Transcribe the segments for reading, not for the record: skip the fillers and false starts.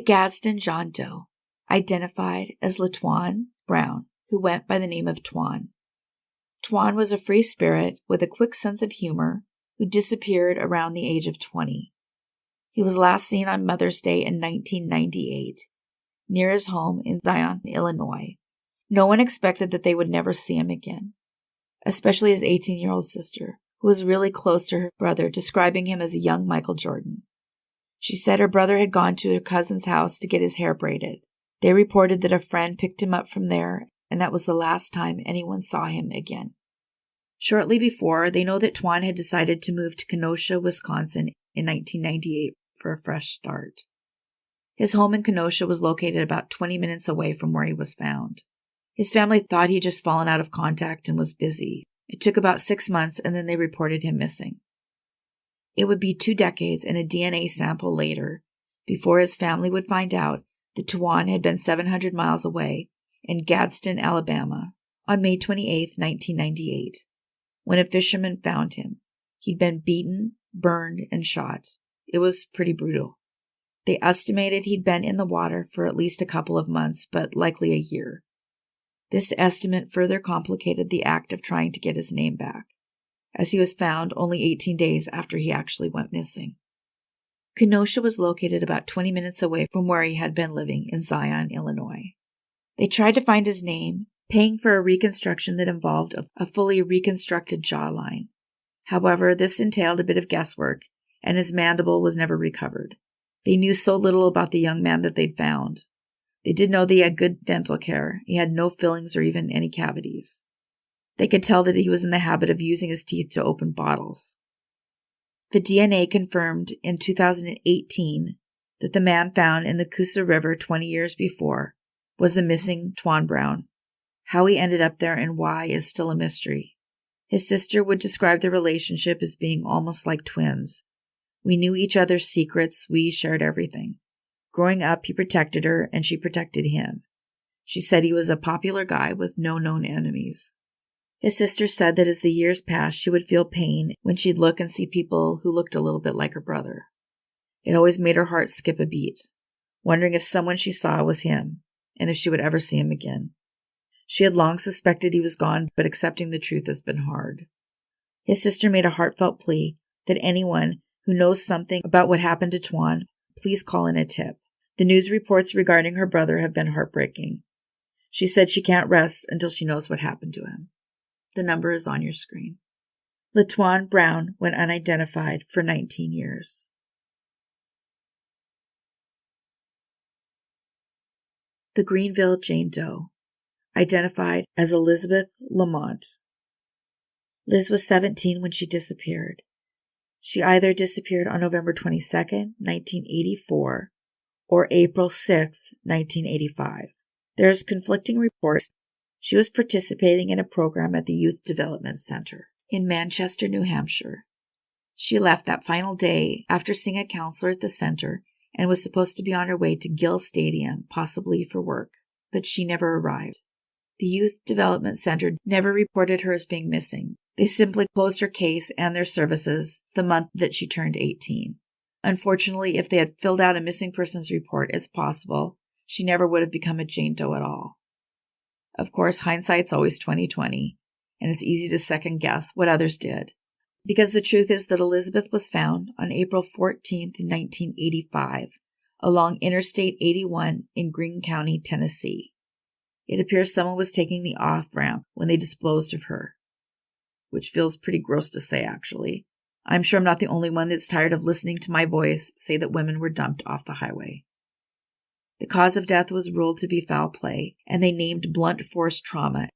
Gadsden Doe, identified as Laytwan Brown, who went by the name of Tuan. Twan was a free spirit with a quick sense of humor who disappeared around the age of 20. He was last seen on Mother's Day in 1998, near his home in Zion, Illinois. No one expected that they would never see him again, especially his 18-year-old sister, who was really close to her brother, describing him as a young Michael Jordan. She said her brother had gone to her cousin's house to get his hair braided. They reported that a friend picked him up from there, and that was the last time anyone saw him again. Shortly before, they know that Twan had decided to move to Kenosha, Wisconsin in 1998 for a fresh start. His home in Kenosha was located about 20 minutes away from where he was found. His family thought he'd just fallen out of contact and was busy. It took about 6 months, and then they reported him missing. It would be 2 decades and a DNA sample later before his family would find out that Tuan had been 700 miles away in Gadsden, Alabama, on May 28, 1998, when a fisherman found him. He'd been beaten, burned, and shot. It was pretty brutal. They estimated he'd been in the water for at least a couple of months, but likely a year. This estimate further complicated the act of trying to get his name back, as he was found only 18 days after he actually went missing. Kenosha was located about 20 minutes away from where he had been living in Zion, Illinois. They tried to find his name, paying for a reconstruction that involved a fully reconstructed jawline. However, this entailed a bit of guesswork, and his mandible was never recovered. They knew so little about the young man that they'd found. They did know that he had good dental care. He had no fillings or even any cavities. They could tell that he was in the habit of using his teeth to open bottles. The DNA confirmed in 2018 that the man found in the Coosa River 20 years before was the missing Twan Brown. How he ended up there and why is still a mystery. His sister would describe their relationship as being almost like twins. We knew each other's secrets. We shared everything. Growing up, he protected her, and she protected him. She said he was a popular guy with no known enemies. His sister said that as the years passed, she would feel pain when she'd look and see people who looked a little bit like her brother. It always made her heart skip a beat, wondering if someone she saw was him, and if she would ever see him again. She had long suspected he was gone, but accepting the truth has been hard. His sister made a heartfelt plea that anyone who knows something about what happened to Twan, please call in a tip. The news reports regarding her brother have been heartbreaking. She said she can't rest until she knows what happened to him. The number is on your screen. Laytwan Brown went unidentified for 19 years. The Greenville Jane Doe, identified as Elizabeth Lamotte. Liz was 17 when she disappeared. She either disappeared on November 22, 1984, or April 6, 1985. There's conflicting reports. She was participating in a program at the Youth Development Center in Manchester, New Hampshire. She left that final day after seeing a counselor at the center and was supposed to be on her way to Gill Stadium, possibly for work, but she never arrived. The Youth Development Center never reported her as being missing. They simply closed her case and their services the month that she turned 18. Unfortunately, if they had filled out a missing persons report, it's possible she never would have become a Jane Doe at all. Of course, hindsight's always 20/20, and it's easy to second guess what others did. Because the truth is that Elizabeth was found on April 14, 1985, along Interstate 81 in Greene County, Tennessee. It appears someone was taking the off-ramp when they disposed of her, which feels pretty gross to say, actually. I'm sure I'm not the only one that's tired of listening to my voice say that women were dumped off the highway. The cause of death was ruled to be foul play, and they named blunt force trauma.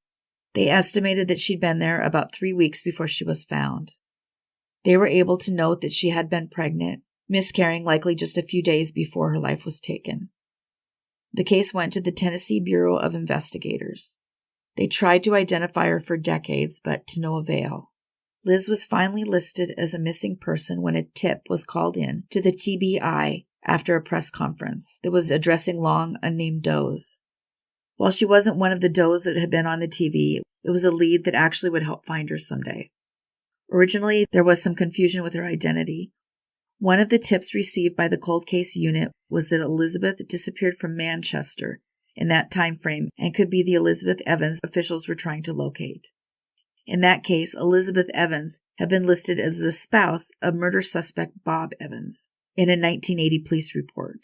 They estimated that she'd been there about 3 weeks before she was found. They were able to note that she had been pregnant, miscarrying likely just a few days before her life was taken. The case went to the Tennessee Bureau of Investigators. They tried to identify her for decades, but to no avail. Liz was finally listed as a missing person when a tip was called in to the TBI after a press conference that was addressing long unnamed does. While she wasn't one of the does that had been on the TV, it was a lead that actually would help find her someday. Originally, there was some confusion with her identity. One of the tips received by the cold case unit was that Elizabeth disappeared from Manchester in that time frame and could be the Elizabeth Evans officials were trying to locate. In that case, Elizabeth Evans had been listed as the spouse of murder suspect Bob Evans in a 1980 police report.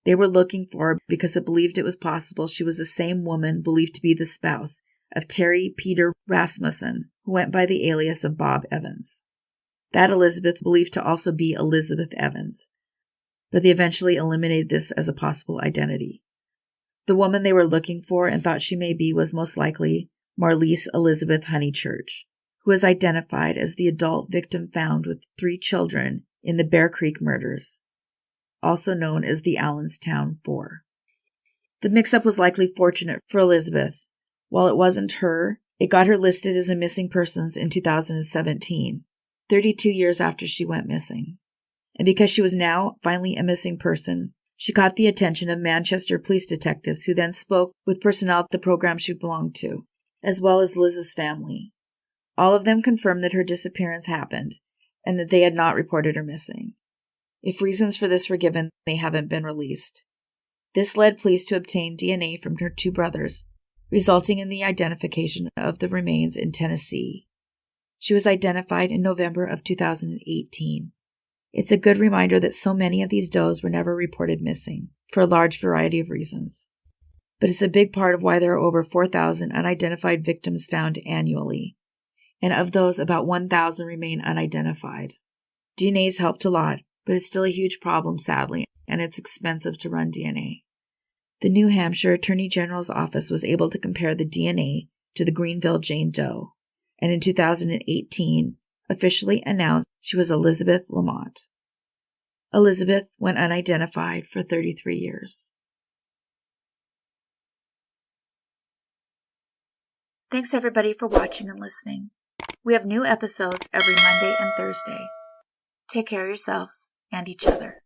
They were looking for her because it believed it was possible she was the same woman believed to be the spouse of Terry Peter Rasmussen, who went by the alias of Bob Evans. That Elizabeth believed to also be Elizabeth Evans, but they eventually eliminated this as a possible identity. The woman they were looking for and thought she may be was most likely Marlise Elizabeth Honeychurch, who was identified as the adult victim found with 3 children in the Bear Creek murders, also known as the Allenstown Four. The mix-up was likely fortunate for Elizabeth. While it wasn't her, it got her listed as a missing persons in 2017, 32 years after she went missing. And because she was now finally a missing person, she caught the attention of Manchester police detectives who then spoke with personnel at the program she belonged to, as well as Liz's family. All of them confirmed that her disappearance happened and that they had not reported her missing. If reasons for this were given, they haven't been released. This led police to obtain DNA from her 2 brothers, resulting in the identification of the remains in Tennessee. She was identified in November of 2018. It's a good reminder that so many of these does were never reported missing, for a large variety of reasons. But it's a big part of why there are over 4,000 unidentified victims found annually, and of those, about 1,000 remain unidentified. DNA's helped a lot, but it's still a huge problem, sadly, and it's expensive to run DNA. The New Hampshire Attorney General's office was able to compare the DNA to the Greenville Jane Doe, and in 2018 officially announced she was Elizabeth Lamotte. Elizabeth went unidentified for 33 years. Thanks everybody for watching and listening. We have new episodes every Monday and Thursday. Take care of yourselves and each other.